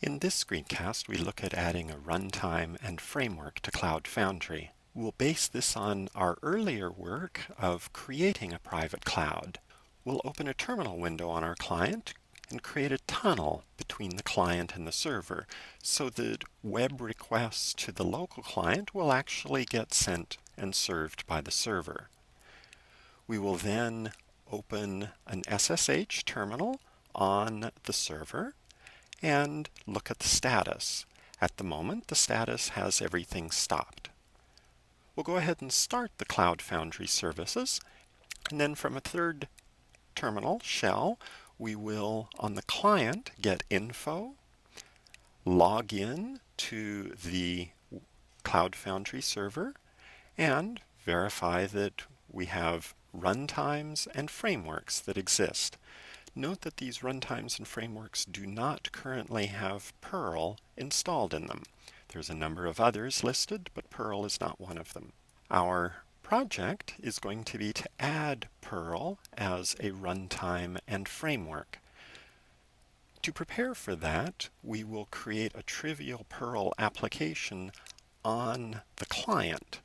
In this screencast, we look at adding a runtime and framework to Cloud Foundry. We'll base this on our earlier work of creating a private cloud. We'll open a terminal window on our client and create a tunnel between the client and the server so that web requests to the local client will actually get sent and served by the server. We will then open an SSH terminal on the server and look at the status. At the moment, the status has everything stopped. We'll go ahead and start the Cloud Foundry services, and then from a third terminal shell, we will, on the client, get info, log in to the Cloud Foundry server, and verify that we have runtimes and frameworks that exist. Note that these runtimes and frameworks do not currently have Perl installed in them. There's a number of others listed, but Perl is not one of them. Our project is going to be to add Perl as a runtime and framework. To prepare for that, we will create a trivial Perl application on the client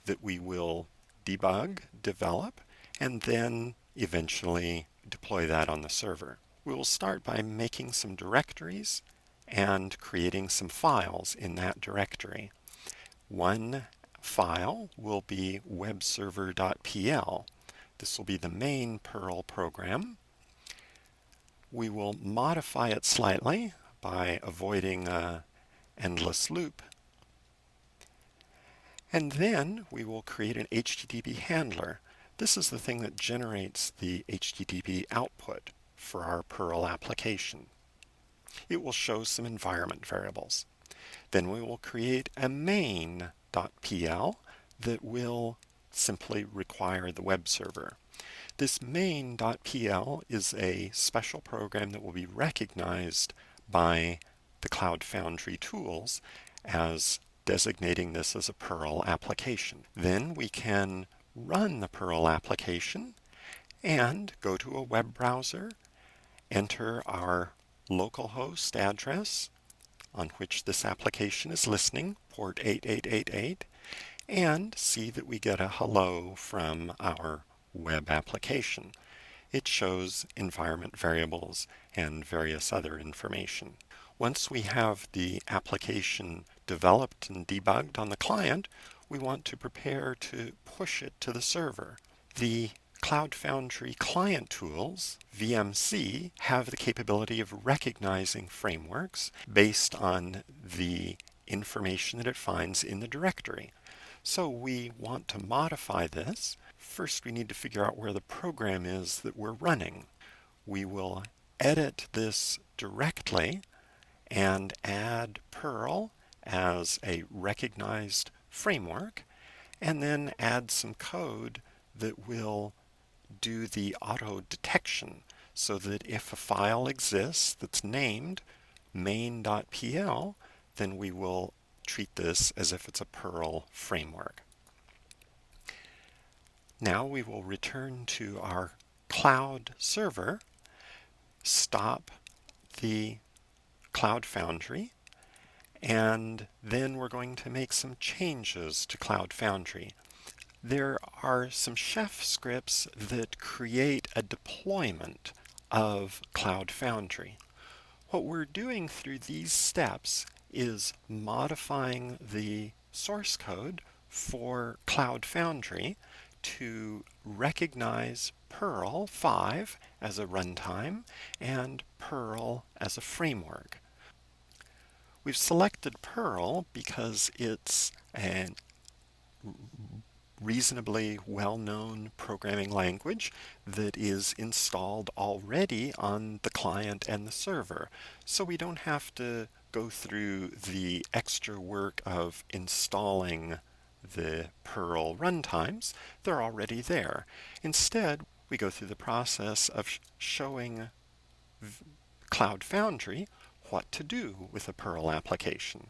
that we will debug, develop, and then eventually deploy that on the server. We will start by making some directories and creating some files in that directory. One file will be webserver.pl. This will be the main Perl program. We will modify it slightly by avoiding an endless loop. And then we will create an HTTP handler. This is the thing that generates the HTTP output for our Perl application. It will show some environment variables. Then we will create a main.pl that will simply require the web server. This main.pl is a special program that will be recognized by the Cloud Foundry tools as designating this as a Perl application. Then we can run the Perl application and go to a web browser, enter our localhost address on which this application is listening, port 8888, and see that we get a hello from our web application. It shows environment variables and various other information. Once we have the application developed and debugged on the client, we want to prepare to push it to the server. The Cloud Foundry client tools, VMC, have the capability of recognizing frameworks based on the information that it finds in the directory. So we want to modify this. First, we need to figure out where the program is that we're running. We will edit this directly and add Perl as a recognized framework, and then add some code that will do the auto detection so that if a file exists that's named main.pl, then we will treat this as if it's a Perl framework. Now we will return to our cloud server, stop the Cloud Foundry, and then we're going to make some changes to Cloud Foundry. There are some chef scripts that create a deployment of Cloud Foundry. What we're doing through these steps is modifying the source code for Cloud Foundry to recognize Perl 5 as a runtime and Perl as a framework. We've selected Perl because it's a reasonably well-known programming language that is installed already on the client and the server. So we don't have to go through the extra work of installing the Perl runtimes. They're already there. Instead, we go through the process of showing Cloud Foundry what to do with a Perl application.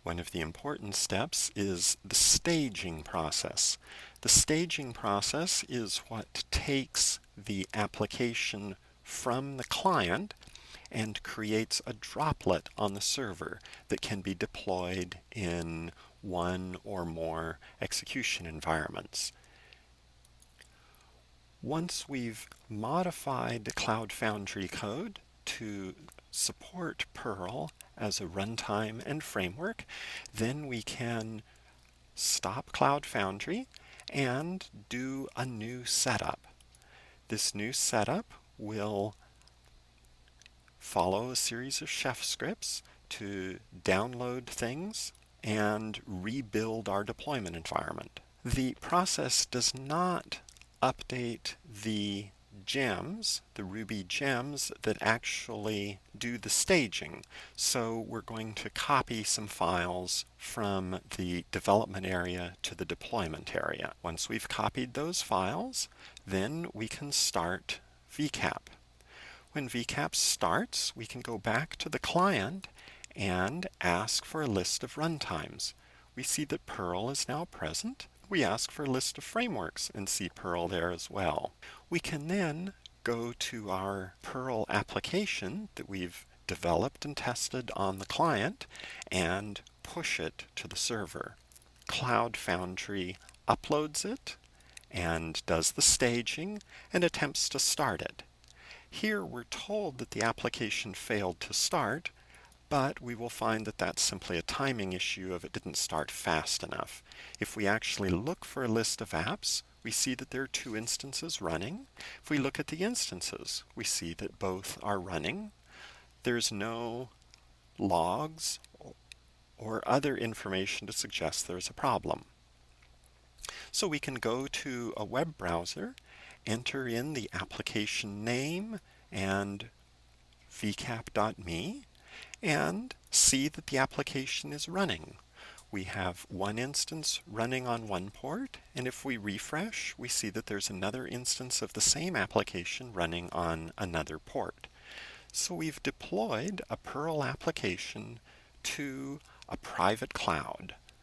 One of the important steps is the staging process. The staging process is what takes the application from the client and creates a droplet on the server that can be deployed in one or more execution environments. Once we've modified the Cloud Foundry code to support Perl as a runtime and framework, then we can stop Cloud Foundry and do a new setup. This new setup will follow a series of chef scripts to download things and rebuild our deployment environment. The process does not update the gems, the Ruby gems that actually do the staging. So we're going to copy some files from the development area to the deployment area. Once we've copied those files, then we can start VCAP. When VCAP starts, we can go back to the client and ask for a list of runtimes. We see that Perl is now present. We ask for a list of frameworks and see Perl there as well. We can then go to our Perl application that we've developed and tested on the client and push it to the server. Cloud Foundry uploads it and does the staging and attempts to start it. Here we're told that the application failed to start, but we will find that that's simply a timing issue of it didn't start fast enough. If we actually look for a list of apps, we see that there are 2 instances running. If we look at the instances, we see that both are running. There's no logs or other information to suggest there's a problem. So we can go to a web browser, enter in the application name and vcap.me, and see that the application is running. We have one instance running on one port, and if we refresh, we see that there's another instance of the same application running on another port. So we've deployed a Perl application to a private cloud.